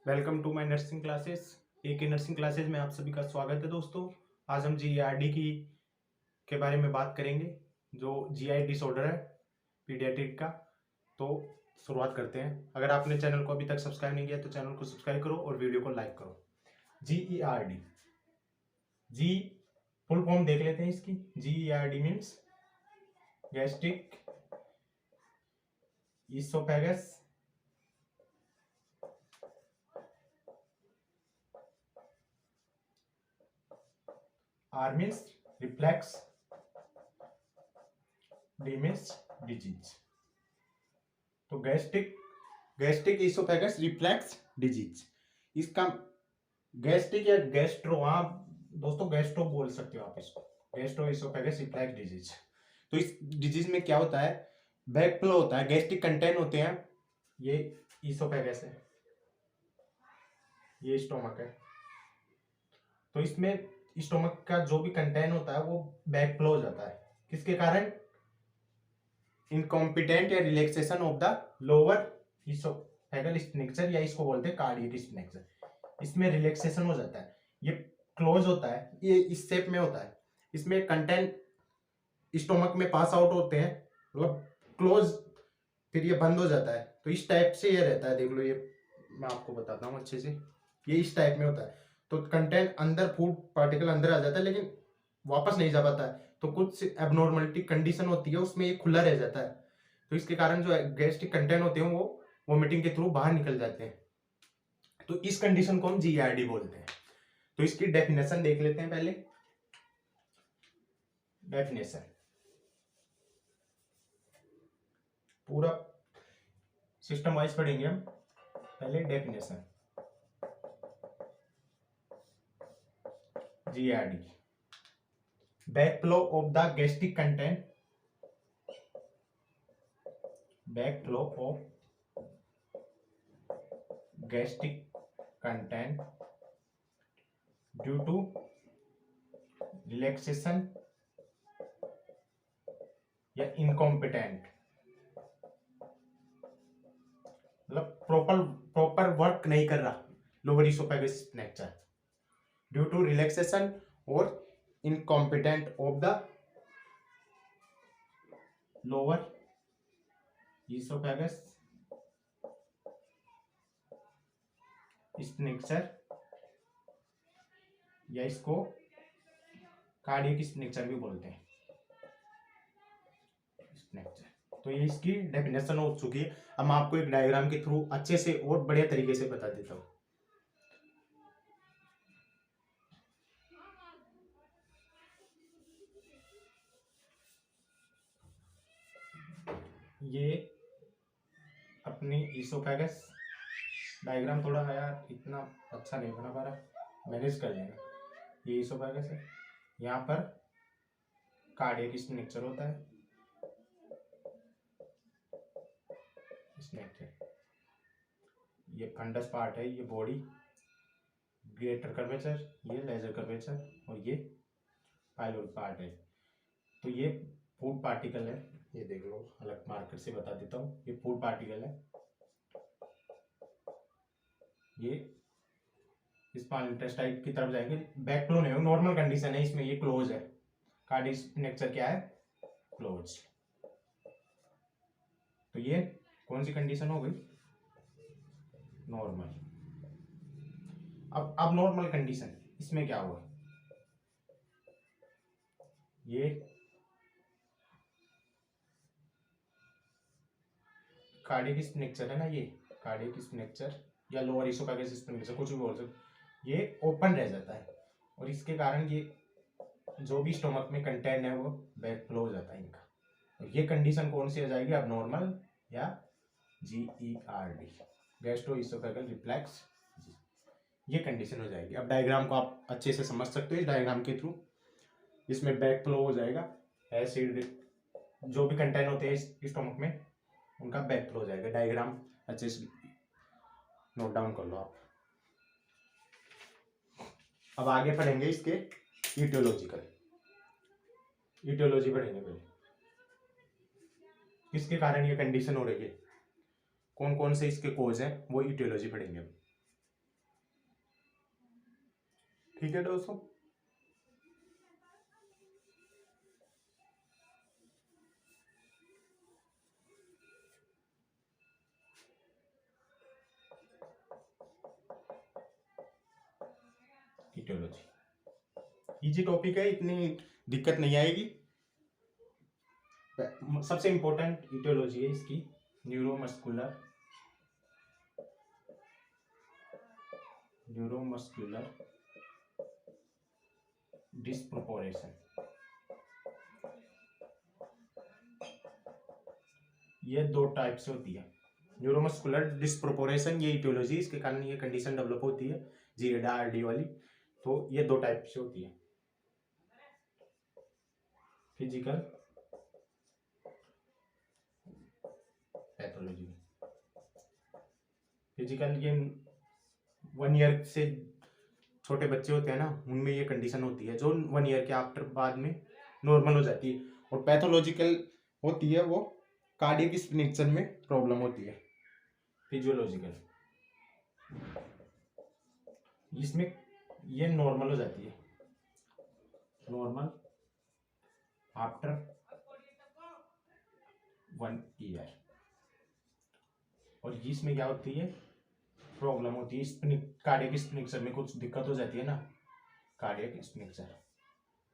Welcome to my nursing classes. एक ही nursing classes में आप सभी का स्वागत है दोस्तों। आज हम जीईआरडी की के बारे में बात करेंगे, जो जीआई डिसऑर्डर है पीडियाट्रिक का। तो शुरुआत करते हैं। अगर आपने चैनल को अभी तक सब्सक्राइब नहीं किया तो चैनल को सब्सक्राइब करो और वीडियो को लाइक करो। जीईआरडी, जी फुल फॉर्म देख लेते हैं इसकी। GERD means gastric oesophagus R means reflex, D means disease. तो गैस्ट्रिक ईसोफेगस रिफ्लेक्स डिजीज, इसका गैस्ट्रिक या गैस्ट्रो, हाँ दोस्तों गैस्ट्रो बोल सकते हो आप इसको, गैस्ट्रो ईसोफेगस रिफ्लेक्स डिजीज। तो इस डिजीज में क्या होता है, बैक फ्लो होता है, गैस्ट्रिक कंटेंट होते हैं। ये ईसोफेगस है, ये स्टोमक है। तो इसमें स्टोमक का जो भी कंटेंट होता है वो बैक फ्लो हो जाता है। किसके कारण? इनकॉम्पिटेंट या relaxation of the lower oesophageal sphincter, या इसको बोलते हैं कार्डियक स्फिंक्टर। इसमें रिलैक्सेशन हो जाता है, ये क्लोज होता है, ये इस शेप में होता है। इसमें कंटेंट स्टोमक में पास आउट होते हैं, मतलब क्लोज, फिर ये बंद हो जाता है। तो इस टाइप से ये रहता है, देख लो, ये मैं आपको बताता हूँ अच्छे से। ये इस टाइप में होता है। तो कंटेंट अंदर, फूड पार्टिकल अंदर आ जाता है लेकिन वापस नहीं जा पाता है। तो कुछ एबनॉर्मलिटी कंडीशन होती है, उसमें ये खुला रह जाता है। तो इसके कारण जो गैस्ट्रिक कंटेंट होते हैं वो वोमिटिंग के थ्रू बाहर निकल जाते हैं। तो इस कंडीशन को हम जीआरडी बोलते हैं। तो इसकी डेफिनेशन देख लेते हैं पहले। डेफिनेशन पूरा सिस्टम वाइज पढ़ेंगे हम। पहले definition GRD, backflow of the gastric content, backflow of gastric content due to relaxation या incompetent, मतलब प्रॉपर वर्क नहीं कर रहा lower oesophagus sphincter, due to relaxation और incompetent of the lower oesophagus sphincter, या इसको कार्डियक स्फिंक्टर भी बोलते हैं, स्फिंक्टर। तो ये इसकी डेफिनेशन हो चुकी है। अब मैं आपको एक डायग्राम के थ्रू अच्छे से और बढ़िया तरीके से बता देता हूँ। ये अपनी ईसोफेगस डायग्राम, थोड़ा है यार इतना अच्छा नहीं बना पा रहा, मैनेज कर लेना। ये ईसोफेगस है, यहाँ पर कार्डियक स्फिंक्टर होता है, स्फिंक्टर। ये फंडस पार्ट है, ये बॉडी, ग्रेटर कर्वेचर, ये लेजर कर्वेचर, और ये पाइलोर पार्ट है। तो ये फूड पार्टिकल है, ये देख लो, अलग मार्कर से बता देता हूँ। ये फूड पार्टिकल है, ये स्मॉल इंटेस्टाइन की तरफ जाएंगे। बैक फ्लो नहीं हो, नॉर्मल कंडीशन है इसमें, ये क्लोज है। कार्डियक स्फिंक्टर क्या है? क्लोज। तो ये कौन सी कंडीशन हो गई? नॉर्मल। अब नॉर्मल कंडीशन इसमें क्या हुआ, ये कार्डियक स्फिंक्टर है ना, ये कार्डियक स्फिंक्टर या लोअर इसोफेगस स्फिंक्टर, कुछ भी बोल सकते, ये ओपन रह जाता है और इसके कारण ये जो भी स्टोमक में कंटेंट है वो बैक फ्लो हो जाता है इनका। और ये कंडीशन कौन सी आ जाएगी? अब नॉर्मल या जीईआरडी, गैस्ट्रो इसोफेगल रिफ्लेक्स, ये कंडीशन हो जाएगी। अब डायग्राम को आप अच्छे से समझ सकते हो इस डायग्राम के थ्रू। इसमें बैक फ्लो हो जाएगा, एसिड जो भी कंटेंट होते हैं स्टोमक में उनका बैक फ्लो हो जाएगा। डायग्राम अच्छे से नोट डाउन कर लो आप। अब आगे पढ़ेंगे इसके ईटियोलॉजिकल, ईटियोलॉजी पढ़ेंगे पहले, किसके कारण ये कंडीशन हो रही है, कौन कौन से इसके कोज हैं, वो ईटियोलॉजी पढ़ेंगे। ठीक है दोस्तों। इटियोलॉजी इजी टॉपिक है, इतनी दिक्कत नहीं आएगी। सबसे इंपॉर्टेंट इटियोलॉजी है इसकी न्यूरोमस्कुलर डिस्प्रोपोर्शन। ये दो टाइप से होती है। न्यूरोमस्कुलर डिस्प्रोपोर्शन ये इटियोलॉजी, इसके कारण ये कंडीशन डेवलप होती है GAD वाली। तो ये दो टाइप से होती है। Physical pathology. फिजिकल ये 1 ईयर से छोटे बच्चे होते हैं ना, उनमें ये कंडीशन होती है, जो 1 ईयर के आफ्टर बाद में नॉर्मल हो जाती है। और पैथोलॉजिकल होती है वो कार्डियक स्पिनिक्शन में प्रॉब्लम होती है। फिजियोलॉजिकल इसमें ये नॉर्मल हो जाती है, नॉर्मल आफ्टर 1 ईयर। और इसमें क्या होती है, प्रॉब्लम होती है कार्डियक स्पिनिक्शन में कुछ दिक्कत हो जाती है ना, कार्डियक स्पिनिक्शन,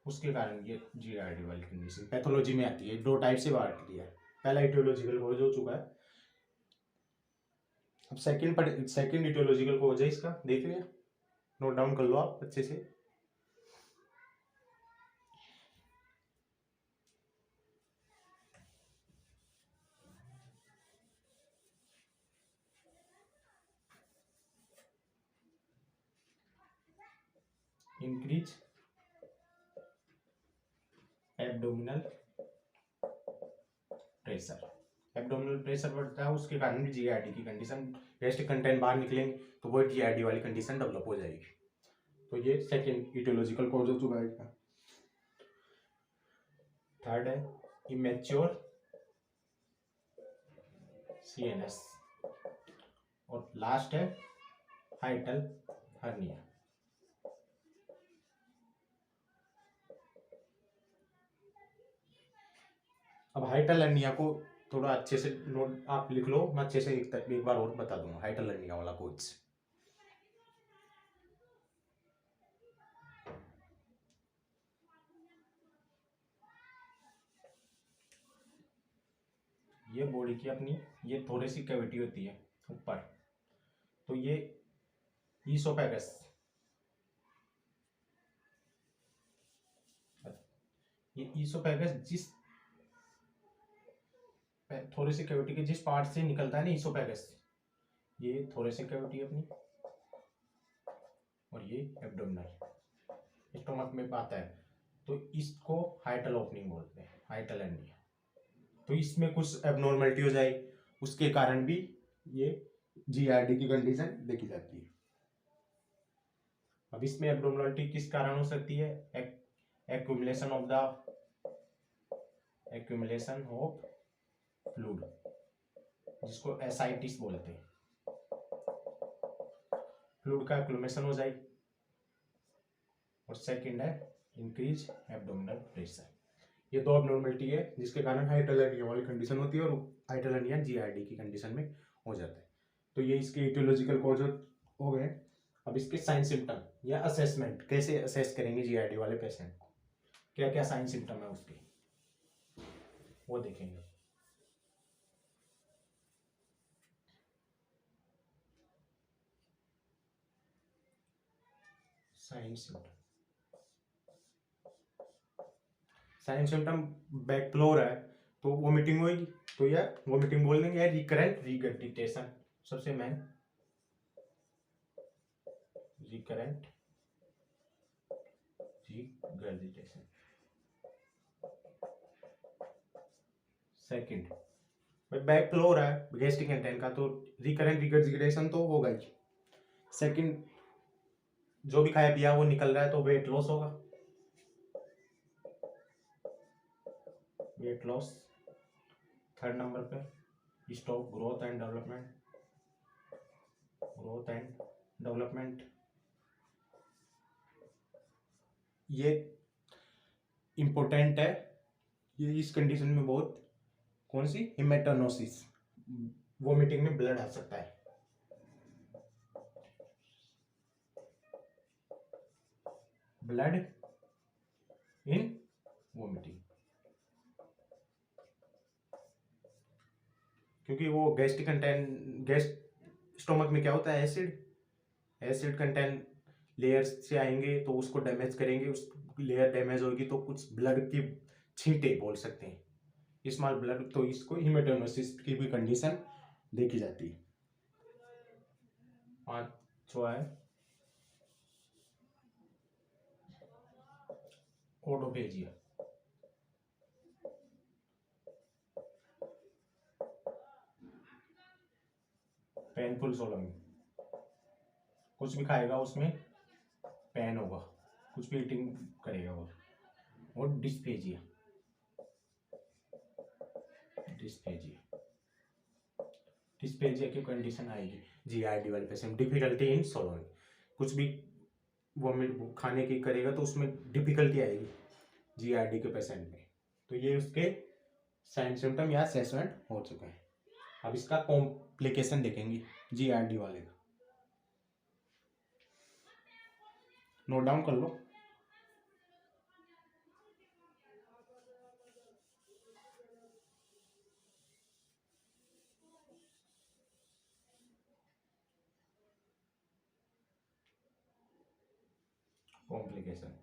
उसके कारण ये GAD वाली कंडीशन पैथोलॉजी में आती है। दो टाइप से बात की है, पहला इटियोलॉजिकल कॉज हो चुका है, अब सेकंड इटियोलॉजिकल कॉज है इसका, देख लिया, नोट डाउन कर लो आप अच्छे से। Increase abdominal pressure, abdominal pressure बढ़ता है, उसके कारण भी GAD की कंडीशन, वेस्ट कंटेंट बाहर निकलेंगे तो वो GAD वाली कंडीशन डेवलप हो जाएगी। तो ये सेकंड इटियोलॉजिकल कॉज हो चुका है इसका। थर्ड है इमेच्योर CNS, और लास्ट है हाइटल हर्निया। अब हाइटल हर्निया को थोड़ा अच्छे से नोट आप लिख लो, मैं अच्छे से एक बार और बता दूंगा हाइटल हर्निया वाला कोच। ये बॉडी की अपनी ये थोरेसिक कैविटी होती है ऊपर, तो ये ईसोफेगस, ये ईसोफेगस जिस थोरेसिक कैविटी के जिस पार्ट से निकलता है ना ईसोफेगस, ये थोरेसिक कैविटी अपनी, और ये एब्डोमिनल स्टोमक में आता है, तो इसको हाइटल ओपनिंग बोलते हैं, हाइटल हर्निया। तो इसमें कुछ एबनॉर्मलिटी हो जाए, उसके कारण भी ये GAD की कंडीशन देखी जाती है। अब इसमें एबनॉर्मलिटी किस कारण हो सकती है, एक्यूमुलेशन ऑफ फ्लूइड, जिसको एसाइटिस बोलते हैं, फ्लूइड का एक्यूमुलेशन हो जाए। और सेकंड है इंक्रीज एब्डोमिनल प्रेशर। ये दो एबनॉर्मलिटी है जिसके कारण हाइटल हर्निया वाली कंडीशन होती है, और हाइटल हर्निया GAD की कंडीशन में हो जाता है। तो ये इसके इटियोलॉजिकल कॉज हो गए। अब इसके साइन सिम्टम या असेसमेंट, कैसे असेस करेंगे GAD वाले पेशेंट को, क्या क्या साइन सिम्टम है उसके, वो देखेंगे। साइन सिम्टम बैक फ्लो हो रहा है तो वोमिटिंग होगी, तो या वोमिटिंग बोल देंगे, या रिकरेंट रिगर्जिटेशन, सबसे main recurrent regurgitation. Second, back flow हो रहा है गैस्ट्रिक इंटेस्ट का, तो रिकरेंट रिगर्जिटेशन तो होगा ही। सेकंड, जो भी खाया पिया वो निकल रहा है, तो वेट लॉस होगा, वेट लॉस। थर्ड नंबर पे स्टॉप ग्रोथ एंड डेवलपमेंट, ये इम्पोर्टेंट है, ये इस कंडीशन में बहुत, कौन सी, हेमेटोनोसिस, वोमिटिंग में ब्लड आ सकता है। ब्लड इन वोमिटिंग, क्योंकि वो गैस्ट्रिक कंटेंट, गैस स्टोमक में क्या होता है, एसिड कंटेंट लेयर से आएंगे तो उसको डैमेज करेंगे, उस लेयर डैमेज होगी तो कुछ ब्लड की छींटे बोल सकते हैं, स्मॉल ब्लड, तो इसको हेमेटोनोसिस की भी कंडीशन देखी जाती है। पांचवा है ओटोफेजिया। पेनफुल सोलमिंग, कुछ भी खाएगा उसमें पेन होगा, कुछ भी ईटिंग करेगा वो। और डिस्पेजिया, डिस्पेजिया की कंडीशन आएगी जीआरडी वाले पेशेंट, डिफिकल्टी इन सोलोइंग, कुछ भी वोमिट खाने की करेगा तो उसमें डिफिकल्टी आएगी जीआरडी के पेशेंट में। तो ये उसके साइन सिम्टम या असेसमेंट हो चुके हैं। अब इसका कॉम्प्लिकेशन देखेंगे जीआरडी वाले का, नोट डाउन कर लो। कॉम्प्लिकेशन,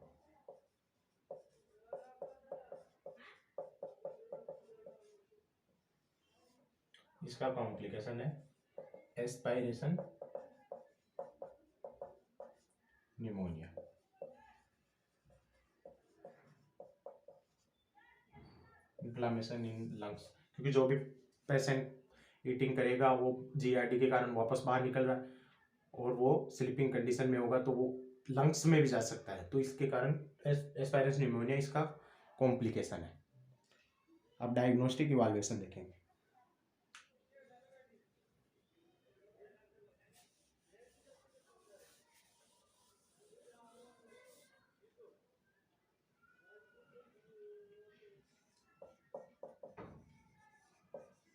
इसका कॉम्प्लिकेशन है aspiration pneumonia, inflammation in lungs, क्योंकि जो भी पेशेंट ईटिंग करेगा वो जीआरडी के कारण वापस बाहर निकल रहा है और वो स्लीपिंग कंडीशन में होगा तो वो लंग्स में भी जा सकता है, तो इसके कारण एस्पायरेशन निमोनिया इसका कॉम्प्लिकेशन है। अब डायग्नोस्टिक इवाल्युएशन देखेंगे।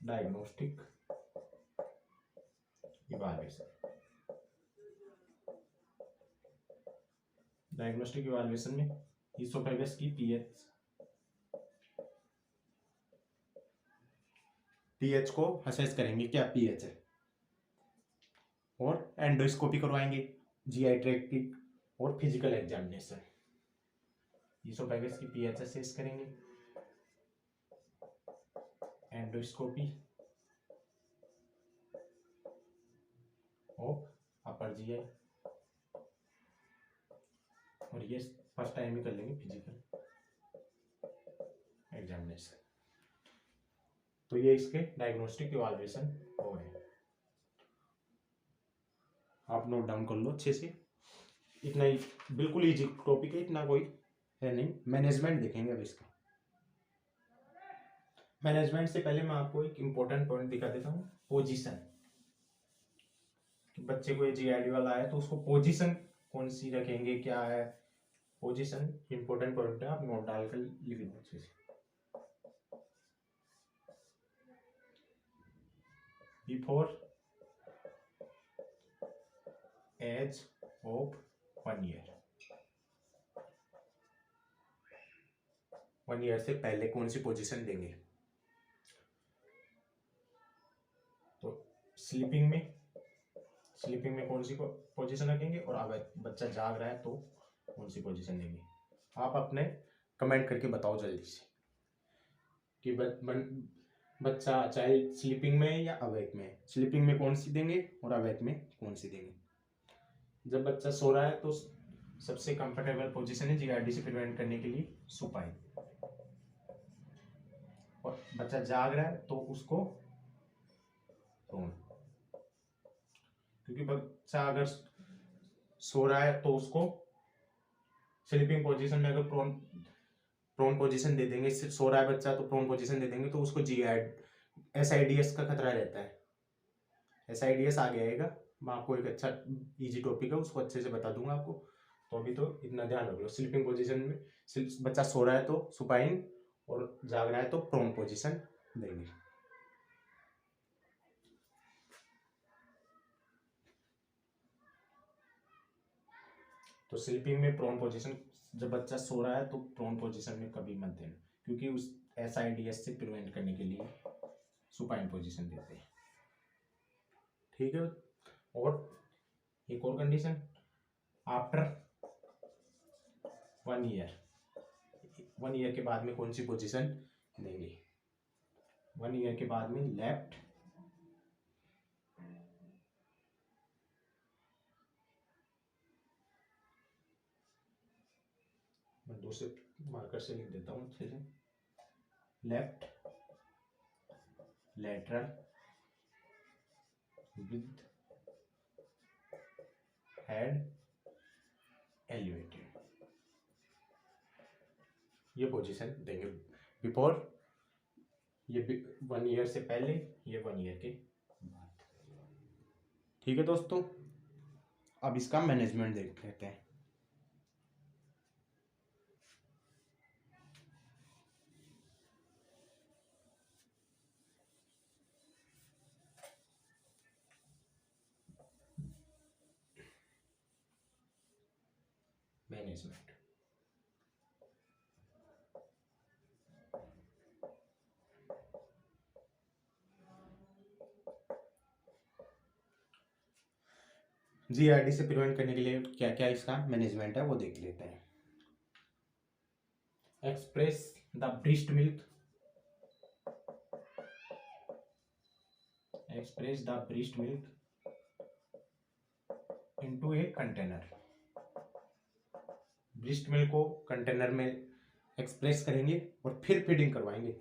डायग्नोस्टिक इवाल्युएशन, डायग्नोस्टिक इवाल्युएशन में इसोफेगस की पीएच को असेस करेंगे, क्या पीएच है, और एंडोस्कोपी करवाएंगे जीआई ट्रैक्ट की, और फिजिकल एग्जामिनेशन, इसोफेगस की पीएच असेस करेंगे, एंडोस्कोपी और अपर जीआई, और ये फर्स्ट टाइम ही कर लेंगे फिजिकल एग्जामिनेशन। तो ये इसके डायग्नोस्टिक इवाल्युएशन हो गए, आप नोट डाउन कर लो अच्छे से, इतना ही बिल्कुल इजी टॉपिक है, इतना कोई है नहीं। मैनेजमेंट देखेंगे अब इसका। मैनेजमेंट से पहले मैं आपको एक इम्पोर्टेंट पॉइंट दिखा देता हूँ, पोजीशन। बच्चे को ये जीआरडी वाला आया तो उसको पोजीशन कौन सी रखेंगे, क्या है पोजीशन, इंपॉर्टेंट पॉइंट है, आप नोट डालकर लिख लो अच्छे से। Before age of 1 year, 1 year से पहले कौन सी पोजीशन देंगे, तो स्लीपिंग में कौन सी पोजीशन रखेंगे, और अगर बच्चा जाग रहा है तो कौन सी पोजीशन देंगे। आप अपने कमेंट करके बताओ जल्दी से कि बच्चा चाहे स्लीपिंग में या अवेक में, स्लीपिंग में कौन सी देंगे और अवेक में कौन सी देंगे। जब बच्चा सो रहा है तो सबसे कंफर्टेबल पोजीशन है जीआरडी से प्रिवेंट करने के लिए सुपाइन, और बच्चा जाग रहा है तो उसको प्रोन, क्योंकि बच्चा अगर सो रहा है तो उसको स्लीपिंग पोजीशन में अगर प्रोन पोजीशन दे देंगे, सो रहा है बच्चा तो प्रोन पोजीशन दे देंगे तो उसको एसआईडीएस का खतरा रहता है। एसआईडीएस आगे आएगा, मैं आपको एक अच्छा इजी टॉपिक है उसको अच्छे से बता दूंगा आपको, तो अभी तो इतना ध्यान रख लो, स्लीपिंग पोजीशन में बच्चा सो रहा है तो सुपाइन, और जाग रहा है तो प्रोन पोजीशन देंगे। तो स्लीपिंग में प्रोन पोजीशन, जब बच्चा सो रहा है तो प्रोन पोजीशन में कभी मत देना, क्योंकि उस SIDS से प्रिवेंट करने के लिए सुपाइन पोजीशन देते हैं। ठीक है। और एक और कंडीशन, आफ्टर 1 ईयर, 1 ईयर के बाद में कौन सी पोजीशन देंगे? 1 ईयर के बाद में लेफ्ट, मैं दूसरे मार्कर से लिख देता हूँ अच्छे से, left lateral with head elevated, ये पोजीशन देंगे बिफोर, ये 1 ईयर से पहले, ये 1 ईयर के बाद। ठीक है दोस्तों, अब इसका मैनेजमेंट देख लेते हैं। मैनेजमेंट, GRD से प्रिवेंट करने के लिए क्या क्या इसका मैनेजमेंट है वो देख लेते हैं। Express the breast milk, express the breast milk into a container, breast milk को कंटेनर में एक्सप्रेस करेंगे और फिर फीडिंग करवाएंगे,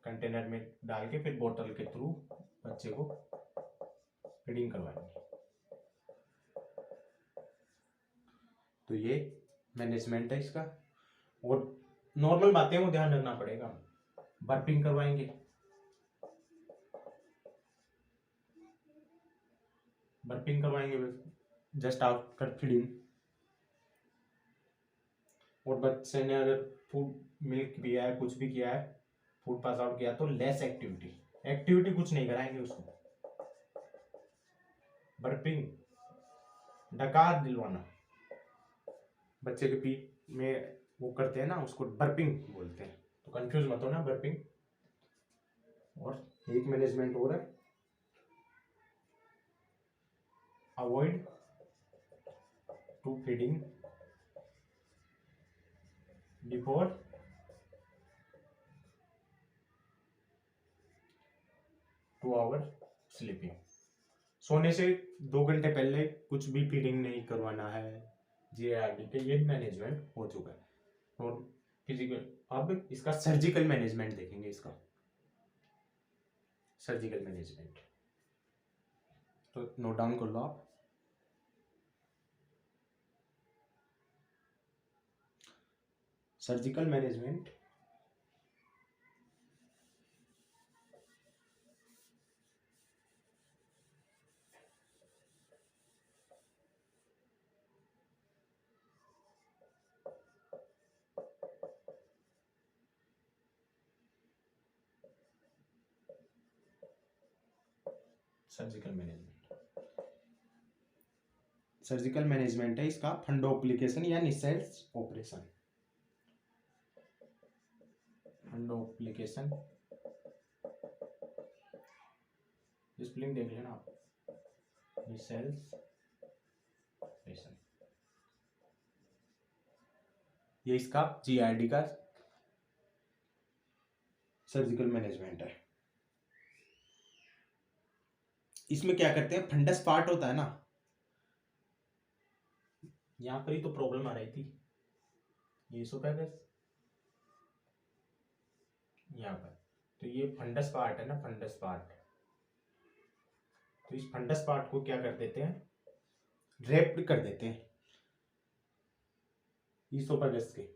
कंटेनर में डाल के फिर बोतल के थ्रू बच्चे को फीडिंग करवाएंगे। तो ये मैनेजमेंट है इसका। और नॉर्मल बातें वो ध्यान रखना पड़ेगा, बर्पिंग करवाएंगे, बर्पिंग करवाएंगे जस्ट आफ्टर फीडिंग। और बच्चे ने अगर फूड मिल्क पिया है, कुछ भी किया है, फूड पास आउट किया, तो लेस एक्टिविटी, एक्टिविटी कुछ नहीं कराएंगे उसको, बर्पिंग, डकार दिलवाना, बच्चे के पीठ में वो करते हैं ना, उसको बर्पिंग बोलते हैं, तो कंफ्यूज मत हो ना, बर्पिंग। और एक मैनेजमेंट हो रहा है, avoid to feeding before 2 hour sleeping, सोने से 2 घंटे पहले कुछ भी फीडिंग नहीं करवाना है। GRD के ये मैनेजमेंट हो चुका है। और फिजिकल, अब इसका सर्जिकल मैनेजमेंट देखेंगे, इसका सर्जिकल मैनेजमेंट, तो नोट डाउन कर लो आप। Surgical management, surgical management, surgical management है इसका फंडोप्लिकेशन या निसेल्स ऑपरेशन, फंडोप्लिकेशन, स्पेलिंग देख लेना आप, निसेल्स ऑपरेशन, ये इसका GRD का सर्जिकल मैनेजमेंट है। इसमें क्या करते हैं, फंडस पार्ट होता है ना, यहां पर ही तो प्रॉब्लम आ रही थी, ये इसोफेगस यहाँ पर, तो ये फंडस पार्ट है ना, फंडस पार्ट, तो इस फंडस पार्ट को क्या कर देते हैं, रेप्ड कर देते हैं इसोफेगस के,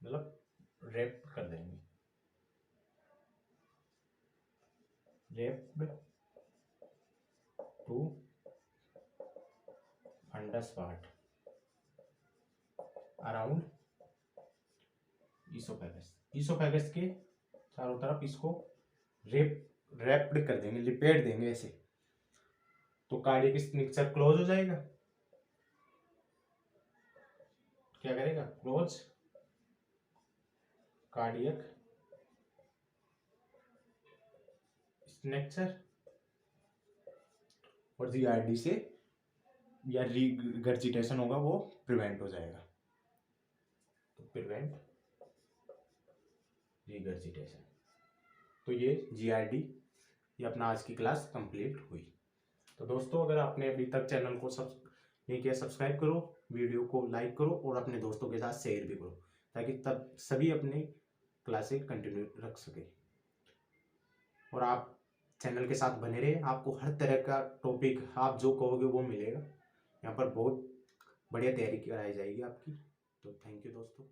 मतलब रेप कर देंगे, wrapped to fundus part, around oesophagus. Oesophagus के चारों तरफ इसको रैप्ड कर देंगे, लिपेट देंगे ऐसे, तो कार्डियक स्निग्चर क्लोज हो जाएगा। क्या करेगा? क्लोज कार्डियक स्निग्चर, और जीआरडी से या रिगर्जिटेशन होगा वो प्रिवेंट हो जाएगा। तो प्रिवेंट रिगर्जिटेशन। तो ये जीआरडी, ये अपना आज की क्लास कंप्लीट हुई। तो दोस्तों अगर आपने अभी तक चैनल को नहीं किया, सब्सक्राइब करो, वीडियो को लाइक करो और अपने दोस्तों के साथ शेयर भी करो, ताकि तब सभी अपनी क्लासेस कंटिन्यू रख सके। और आप चैनल के साथ बने रहे, आपको हर तरह का टॉपिक आप जो कहोगे वो मिलेगा। यहाँ पर बहुत बढ़िया तैयारी कराई जाएगी आपकी। तो थैंक यू दोस्तों।